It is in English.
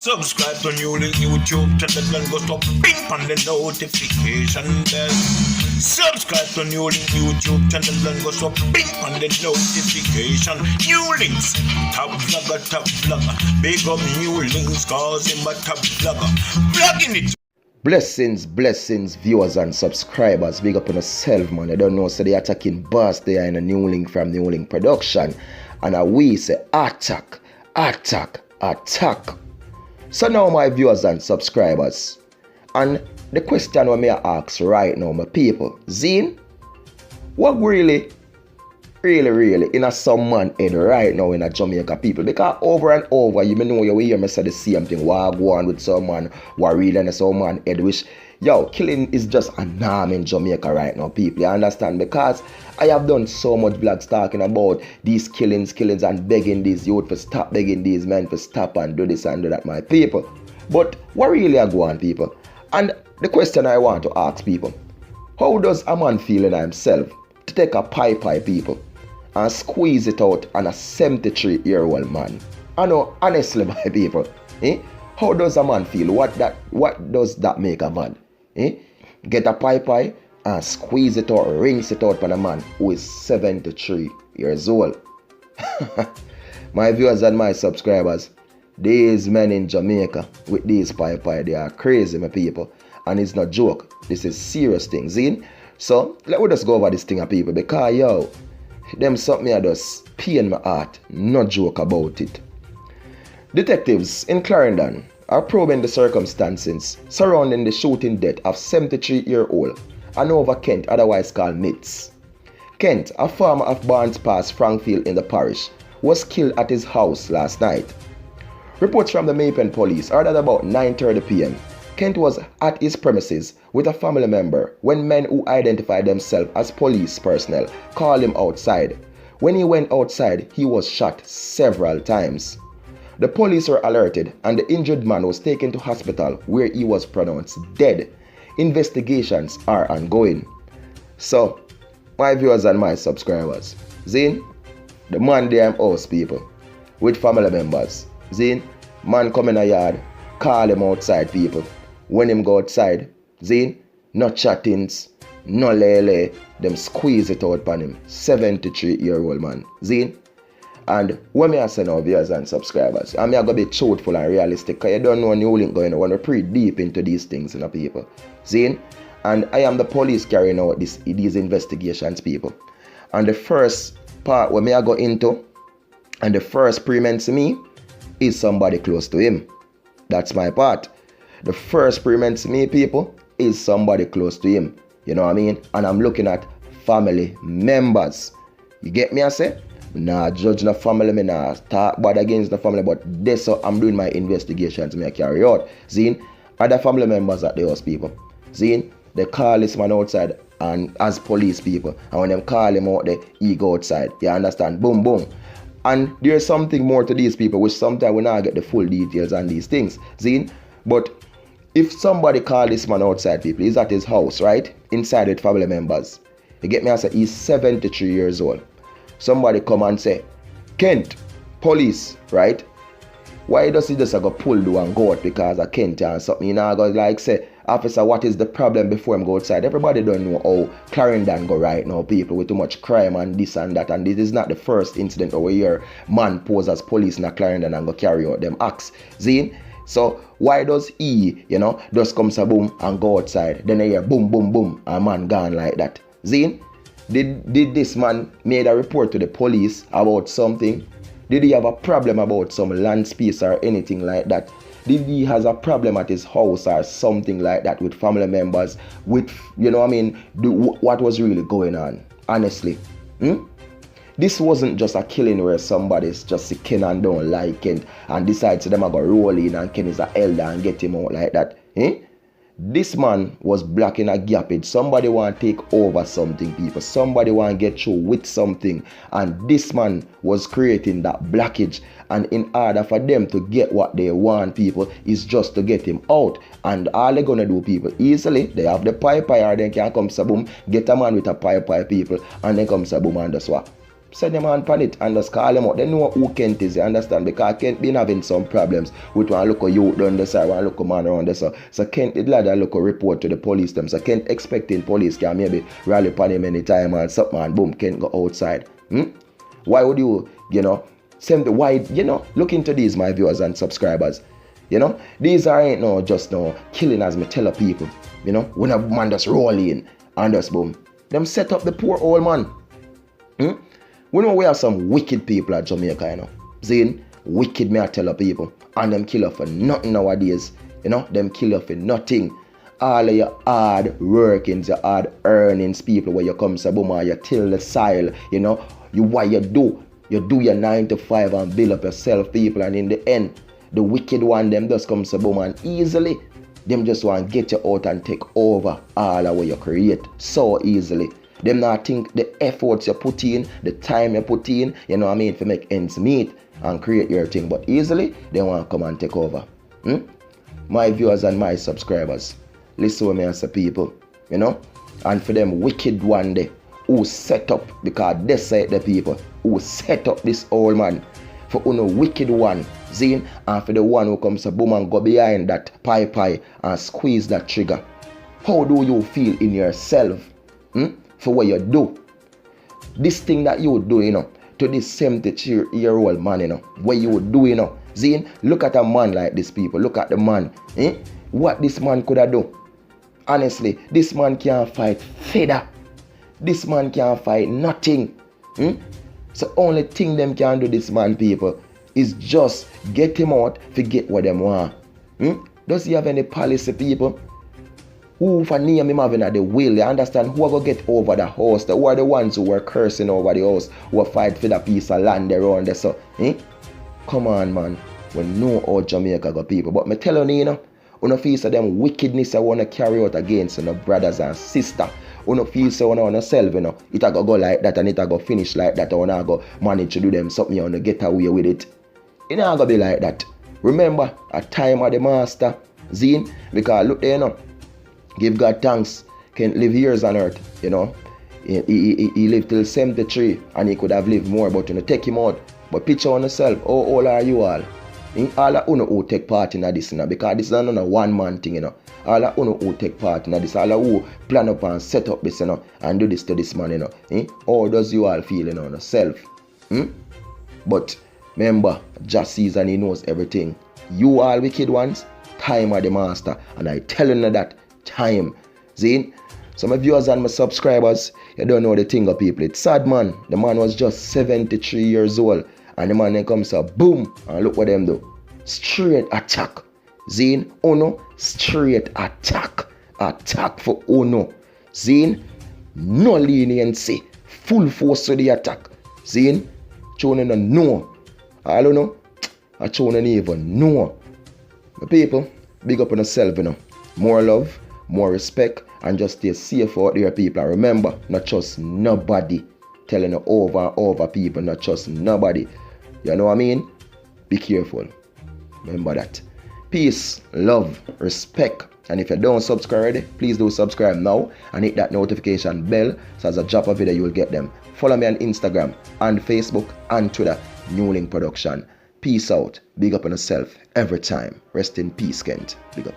Subscribe to NEWLINK YouTube channel and go to ping on the notification bell. Subscribe to NEWLINK YouTube channel and go to ping on the notification. NEWLINKs, top vlogger. Big up NEWLINKs cause him a top vlogger. Vlogging it. Blessings, viewers and subscribers. Big up on yourself, man. I don't know, so they attacking boss there in a NEWLINK from NEWLINK production. And we say attack. So now my viewers and subscribers, and the question we may ask right now, my people, Zine, what really in a some man head right now in a Jamaica people? Because over and over, you may know you hear me say the same thing, what go on with some man, what really in a some man head, which, killing is just a norm in Jamaica right now, people, you understand? Because I have done so much vlogs talking about these killings and begging these youth for stop, begging these men for stop and do this and do that, my people. But what really are going on, people? And the question I want to ask people, how does a man feel in himself to take a pie people and squeeze it out on a 73-year-old man? I know, honestly, my people, how does a man feel? What does that make a man? Get a pie and squeeze it out, rinse it out for a man who is 73 years old. My viewers and my subscribers, these men in Jamaica with these pie, they are crazy, my people. And it's not joke. This is serious things, see? So, let me just go over this thing, people, because, them something I just pain my heart, not joke about it. Detectives in CLAREND0N are probing the circumstances surrounding the shooting death of 73-year-old Neva Kent, otherwise called Mitz. Kent, a farmer of Barnes Pass, Frankfield in the parish, was killed at his house last night. Reports from the Jamaican police are that about 9:30 p.m. Kent was at his premises with a family member when men who identified themselves as police personnel called him outside. When he went outside, he was shot several times. The police were alerted and the injured man was taken to hospital where he was pronounced dead. Investigations are ongoing. So, my viewers and my subscribers, Zine, the man there house people with family members. Zine, man come in a yard, call him outside people. When him go outside, Zine, no chattings, no lele, them squeeze it out on him. 73-year-old man. Zine. And when I say now viewers and subscribers, I'm going to be truthful and realistic because you don't know NEWLINK going on. We're pretty deep into these things, people. See? And I am the police carrying out these investigations, people. And the first part where I go into, and the first premise to me, is somebody close to him. That's my part. The first premise to me, people, is somebody close to him. You know what I mean? And I'm looking at family members. You get me, I say? Nah, judge the family, me nah talk bad against the family, but this so I'm doing my investigations me carry out. Zine, other family members at the house, people. Zine, they call this man outside and as police people, and when them call him out there, he go outside. You understand? Boom, boom. And there's something more to these people, which sometimes we not get the full details on these things. Zine, but if somebody call this man outside, people, he's at his house, right? Inside with family members. You get me? I say he's 73 years old. Somebody come and say, Kent, police, right? Why does he just go pull do and go out because of Kent and something? You know, go like say, officer, what is the problem before him go outside? Everybody don't know how CLAREND0N go right now, people with too much crime and this and that. And this is not the first incident over here. Man pose as police in a CLAREND0N and go carry out them acts. Zine? So why does he, just come so boom and go outside? Then they hear boom, boom, boom, and man gone like that. Zine? Did this man made a report to the police about something? Did he have a problem about some land space or anything like that? Did he has a problem at his house or something like that with family members? With, what was really going on? Honestly. This wasn't just a killing where somebody's just sick and don't like it and decides them to go roll in and Ken is an elder and get him out like that. This man was blocking a gap. Somebody want to take over something, people. Somebody want to get through with something. And this man was creating that blockage. And in order for them to get what they want, people, is just to get him out. And all they're going to do, people, easily, they have the pie or they can come saboom, get a man with a pie, people, and then come saboom and just what? Send them on pan it and just call them out. They know who Kent is, you understand? Because Kent been having some problems with one local youth down there, sir, one local man around there. So Kent did like that local report to the police them. So Kent expecting police can maybe rally upon him anytime and something and boom, Kent go outside. Why would you send the why, look into these, my viewers and subscribers. These ain't no just no killing as me tell the people. When a man just roll in and just boom. Them set up the poor old man. We know we have some wicked people at Jamaica, Zin, wicked me I tell the people. And them kill for nothing nowadays. Them kill for nothing. All of your hard workings, your hard earnings, people where you come say boom and you till the soil, what you do your 9 to 5 and build up yourself, people, and in the end, the wicked one them just come say boom and easily. Them just want to get you out and take over all of what you create so easily. Them not think the efforts you put in, the time you put in, to make ends meet and create your thing. But easily, they want to come and take over. My viewers and my subscribers, listen to me as a people, and for them wicked one day who set up, because they say the people who set up this old man, for uno wicked one, Zine, and for the one who comes to boom and go behind that pie and squeeze that trigger. How do you feel in yourself? For what you do? This thing that you do, to this 73-year-old man, what you do, Zine, look at a man like this, people. Look at the man. What this man could have done. Honestly, this man can't fight feather. This man can't fight nothing. So only thing them can do, this man, people, is just get him out, forget what them want. Does he have any policy, people? Who for name him having at the will? You understand? Who are going to get over the house? Who are the ones who were cursing over the house? Who are fight for the piece of land around there? So, come on, man. We know how Jamaica got people. But me tell you, you feel so them wickedness I want to carry out against brothers and sisters. You feel so on yourself, it a go like that and it a go finish like that. Or I go manage to do them something, you want to get away with it. It not going to be like that. Remember, a time of the master, Zine, because look there, give God thanks, can't live years on earth, He lived till 73 and he could have lived more, but take him out. But picture on yourself, how old are you all? All of you who take part in this, because this is not a one-man thing, All of you who take part in this, all of who plan up and set up this, and do this to this man, How does you all feel, yourself? But remember, just season, he knows everything. You all wicked ones, time of the master, and I tell you that time. Zine, so my viewers and my subscribers, you don't know the thing of people. It's sad, man. The man was just 73 years old. And the man then comes up, boom, and look what them do. Straight attack. Zine, Uno, straight attack. Attack for Uno. Zine, no leniency. Full force to the attack. Zine, Chona no know. I don't know. I Chona even know. My people, big up on yourself, More love, more respect, and just stay safe out there, people. And remember, not trust nobody. Telling you over and over, people, not trust nobody. You know what I mean? Be careful. Remember that. Peace, love, respect. And if you don't subscribe already, please do subscribe now and hit that notification bell so as I drop a video, you will get them. Follow me on Instagram and Facebook and Twitter, NEWLINK Production. Peace out. Big up on yourself every time. Rest in peace, Kent. Big up.